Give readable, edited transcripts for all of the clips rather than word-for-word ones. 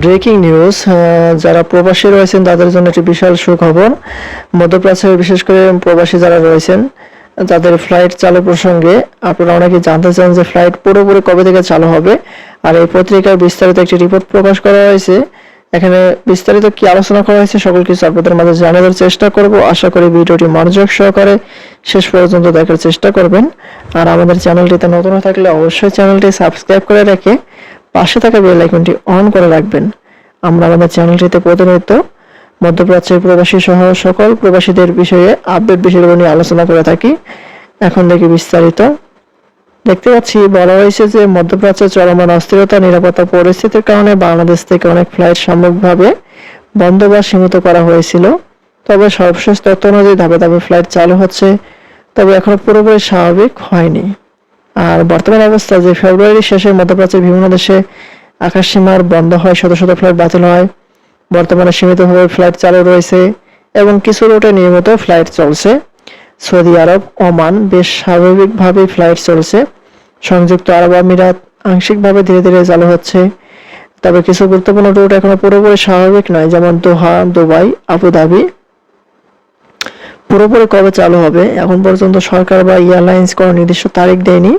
Breaking news, যারা প্রবাসী রয়েছেন তাদের জন্য একটি বিশাল সুখবর। মধ্যপ্রাচ্যে বিশেষ করে প্রবাসী যারা রয়েছেন তাদের ফ্লাইট চালু প্রসঙ্গে আপনারা অনেকে জানতে চান যে ফ্লাইট পুরোপুরি কবে থেকে চালু হবে। আর এই পত্রিকায় বিস্তারিত একটি রিপোর্ট প্রকাশ করা হয়েছে। এখানে বিস্তারিত কি আলোচনা করা হয়েছে সকল কিছু আপনাদের মাঝে জানানোর চেষ্টা করব। আশা করি ভিডিওটি মনোযোগ সহকারে শেষ পর্যন্ত দেখার চেষ্টা করবেন। আর আমাদের চ্যানেলটিতে নতুন থাকলে অবশ্যই চ্যানেলটি সাবস্ক্রাইব করে রেখে পাশে থাকা বেল আইকনটি অন করে রাখবেন। আমরা আমাদের চ্যানেলটিতে প্রতিনিয়ত মধ্যপ্রাচ্যের প্রবাসী সহ সকল প্রবাসীদের বিষয়ে আপডেট বিষয়গুলো নিয়ে আলোচনা করে থাকি। এখন দেখি বিস্তারিত। দেখতে পাচ্ছি বলা হয়েছে যে মধ্যপ্রাচ্যে চলমান অস্থিরতা নিরাপত্তা পরিস্থিতির কারণে বাংলাদেশ থেকে অনেক ফ্লাইট সাময়িকভাবে বন্ধ বা সীমিত করা হয়েছিল। তবে সর্বশেষ তথ্য অনুযায়ী ধাপে ধাপে ফ্লাইট চালু হচ্ছে, তবে এখনো পুরোপুরি স্বাভাবিক হয়নি। আর বর্তমান অবস্থা যে ফেব্রুয়ারির শেষে মধ্যপ্রাচ্যের বিভিন্ন দেশে আকাশসীমার বন্ধ হয়, শত শত ফ্লাইট বাতিল হয়। বর্তমানে সীমিতভাবে ফ্লাইট চালু রয়েছে এবং কিছু রুটে নিয়মিত ফ্লাইট চলছে। সৌদি আরব, ওমান বেশ স্বাভাবিকভাবে ফ্লাইট চলছে। সংযুক্ত আরব আমিরাত আংশিকভাবে ধীরে ধীরে চালু হচ্ছে। তবে কিছু গুরুত্বপূর্ণ রুট এখনো পুরোপুরি স্বাভাবিক নয়, যেমন দোহা, দুবাই, আবুধাবি। পুরোপুরি কবে চালু হবে এখন পর্যন্ত সরকার বা এয়ারলাইন্স কোনো নির্দিষ্ট তারিখ দেয়নি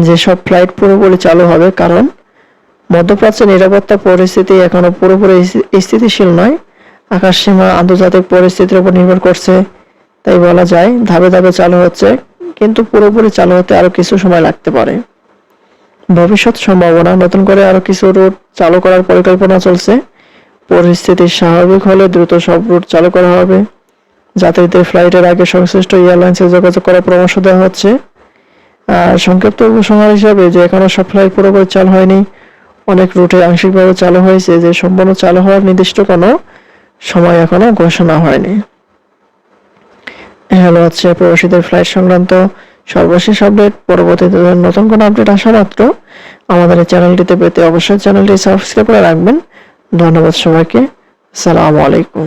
যেসব ফ্লাইট পুরোপুরি চালু হবে, কারণ মধ্যপ্রাচ্যের নিরাপত্তা পরিস্থিতি এখনো পুরোপুরি স্থিতিশীল নয়। আকাশসীমা আন্তর্জাতিক পরিস্থিতির উপর নির্ভর করছে। তাই বলা যায় ধাপে ধাপে চালু হচ্ছে, কিন্তু পুরোপুরি চালু হতে আরো কিছু সময় লাগতে পারে। ভবিষ্যৎ সম্ভাবনা, নতুন করে আরো কিছু রুট চালু করার পরিকল্পনা চলছে। পরিস্থিতি স্বাভাবিক হলে দ্রুত সব রুট চালু করা হবে। যাত্রীদের ফ্লাইটের আগে সংশ্লিষ্ট এয়ারলাইন্সে যোগাযোগ করার পরামর্শ দেওয়া হচ্ছে। আর সংক্ষিপ্ত উপসংহার হিসাবে যে এখনো সব ফ্লাইট পুরোপুরি চালু হয়নি, অনেক রুটে আংশিকভাবে চালু হয়েছে, যে সম্পূর্ণ চালু হওয়ার নির্দিষ্ট কোনো সময় এখনো ঘোষণা হয়নি। হলো হচ্ছে প্রবাসীদের ফ্লাইট সংক্রান্ত সর্বশেষ আপডেট। পরবর্তীতে নতুন কোনো আপডেট আসা মাত্র আমাদের এই চ্যানেলটিতে পেতে অবশ্যই চ্যানেলটি সাবস্ক্রাইব করে রাখবেন। ধন্যবাদ সবাইকে। আসসালামু আলাইকুম।